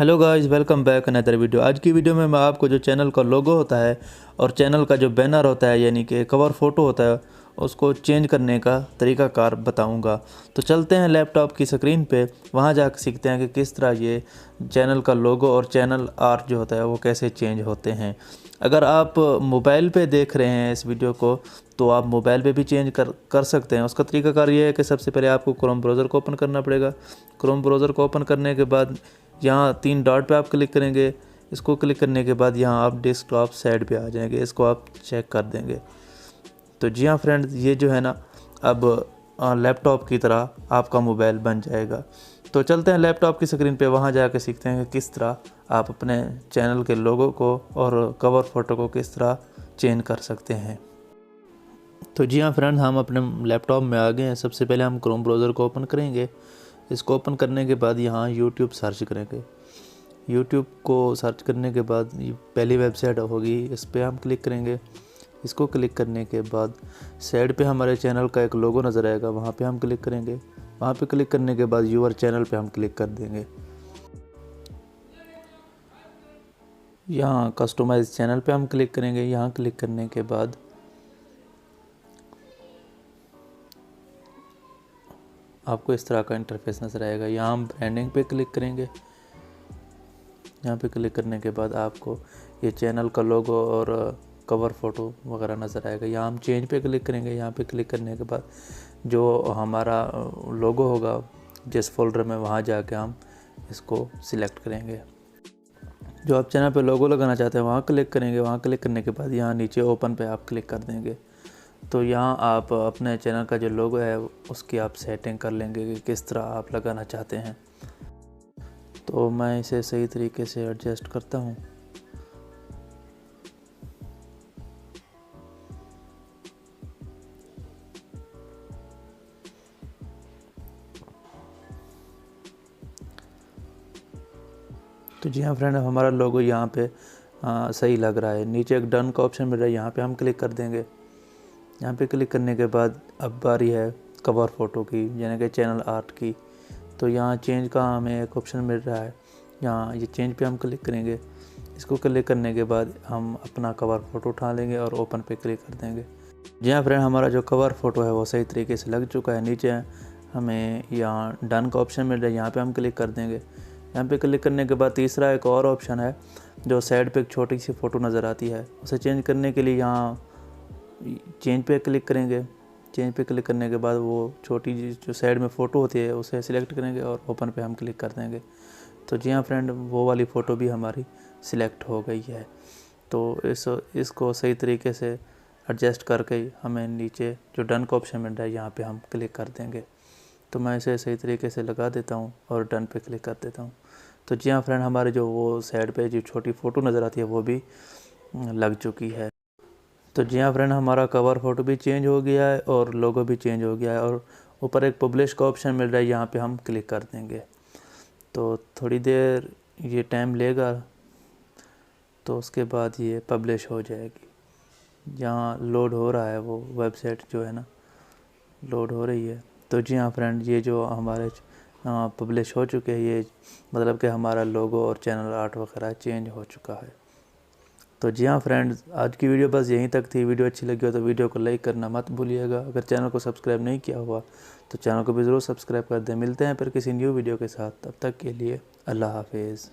Hello guys, welcome back another video. आज की video में मैं आपको जो चैनल का लोगो होता है और चैनल का जो बैनर होता है यानी कि कवर फ़ोटो होता है उसको चेंज करने का तरीकाकार बताऊंगा। तो चलते हैं लैपटॉप की स्क्रीन पे, वहां जाकर सीखते हैं कि किस तरह ये चैनल का लोगो और चैनल आर्ट जो होता है वो कैसे चेंज होते हैं। अगर आप मोबाइल पे देख रहे हैं इस वीडियो को तो आप मोबाइल पे भी चेंज कर सकते हैं। उसका तरीकाकार ये है कि सबसे पहले आपको क्रोम ब्राउज़र को ओपन करना पड़ेगा। क्रोम ब्राउज़र को ओपन करने के बाद यहाँ 3 डॉट पे आप क्लिक करेंगे। इसको क्लिक करने के बाद यहाँ आप डेस्कटॉप साइड पे आ जाएंगे, इसको आप चेक कर देंगे। तो जी हाँ फ्रेंड्स, ये जो है ना अब लैपटॉप की तरह आपका मोबाइल बन जाएगा। तो चलते हैं लैपटॉप की स्क्रीन पे, वहाँ जाकर सीखते हैं कि किस तरह आप अपने चैनल के लोगो को और कवर फ़ोटो को किस तरह चेंज कर सकते हैं। तो जी हाँ फ्रेंड्स, हम अपने लैपटॉप में आ गए हैं। सबसे पहले हम क्रोम ब्राउज़र को ओपन करेंगे। इसको ओपन करने के बाद यहाँ यूट्यूब सर्च करेंगे। यूट्यूब को सर्च करने के बाद पहली वेबसाइट होगी, इस पर हम क्लिक करेंगे। इसको क्लिक करने के बाद साइड पे हमारे चैनल का एक लोगो नज़र आएगा, वहाँ पे हम क्लिक करेंगे। वहाँ पे क्लिक करने के बाद यूअर चैनल पे हम क्लिक कर देंगे। यहाँ कस्टमाइज चैनल पे हम क्लिक करेंगे। यहाँ क्लिक करने के बाद आपको इस तरह का इंटरफेस नज़र आएगा। यहाँ हम ब्रांडिंग पे क्लिक करेंगे। यहाँ पे क्लिक करने के बाद आपको ये चैनल का लोगो और कवर फ़ोटो वगैरह नज़र आएगा। यहाँ हम चेंज पे क्लिक करेंगे। यहाँ पे क्लिक करने के बाद जो हमारा लोगो होगा जिस फोल्डर में, वहाँ जाके हम इसको सिलेक्ट करेंगे। जो आप चैनल पे लोगो लगाना चाहते हैं वहाँ क्लिक करेंगे। वहाँ क्लिक करने के बाद यहाँ नीचे ओपन पे आप क्लिक कर देंगे। तो यहाँ आप अपने चैनल का जो लोगो है उसकी आप सेटिंग कर लेंगे कि किस तरह आप लगाना चाहते हैं। तो मैं इसे सही तरीके से एडजस्ट करता हूँ। तो जी हाँ फ्रेंड, हमारा लोगो यहाँ पे सही लग रहा है। नीचे एक डन का ऑप्शन मिल रहा है, यहाँ पे हम क्लिक कर देंगे। यहाँ पे क्लिक करने के बाद अब बारी है कवर फ़ोटो की, यानी कि चैनल आर्ट की। तो यहाँ चेंज का हमें एक ऑप्शन मिल रहा है, यहाँ ये चेंज पे हम क्लिक करेंगे। इसको क्लिक करने के बाद हम अपना कवर फ़ोटो उठा लेंगे और ओपन पे क्लिक कर देंगे। जी हाँ फ्रेंड, हमारा जो कवर फ़ोटो है वो सही तरीके से लग चुका है। नीचे हमें यहाँ डन का ऑप्शन मिल रहा है, यहाँ पे हम क्लिक कर देंगे। यहाँ पे क्लिक करने के बाद तीसरा एक और ऑप्शन है, जो साइड पे एक छोटी सी फ़ोटो नज़र आती है, उसे चेंज करने के लिए यहाँ चेंज पे क्लिक करेंगे। चेंज पे क्लिक करने के बाद वो छोटी जो साइड में फ़ोटो होती है उसे सिलेक्ट करेंगे और ओपन पे हम क्लिक कर देंगे। तो जी हाँ फ्रेंड, वो वाली फ़ोटो भी हमारी सिलेक्ट हो गई है। तो इसको सही तरीके से एडजस्ट करके हमें नीचे जो डन का ऑप्शन मिल रहा है यहाँ पे हम क्लिक कर देंगे। तो मैं इसे सही तरीके से लगा देता हूँ और डन पे क्लिक कर देता हूँ। तो जी हाँ फ्रेंड, हमारे जो वो साइड पे जो छोटी फ़ोटो नज़र आती है वो भी लग चुकी है। तो जी हाँ फ्रेंड, हमारा कवर फ़ोटो भी चेंज हो गया है और लोगो भी चेंज हो गया है और ऊपर एक पब्लिश का ऑप्शन मिल रहा है, यहाँ पे हम क्लिक कर देंगे। तो थोड़ी देर ये टाइम लेगा, तो उसके बाद ये पब्लिश हो जाएगी। जहाँ लोड हो रहा है वो वेबसाइट जो है ना, लोड हो रही है। तो जी हाँ फ्रेंड, ये जो हमारे पब्लिश हो चुके हैं, ये मतलब कि हमारा लोगो और चैनल आर्ट वगैरह चेंज हो चुका है। तो जी हाँ फ्रेंड्स, आज की वीडियो बस यहीं तक थी। वीडियो अच्छी लगी हो तो वीडियो को लाइक करना मत भूलिएगा। अगर चैनल को सब्सक्राइब नहीं किया हुआ तो चैनल को भी ज़रूर सब्सक्राइब कर दें। मिलते हैं फिर किसी न्यू वीडियो के साथ, तब तक के लिए अल्लाह हाफिज़।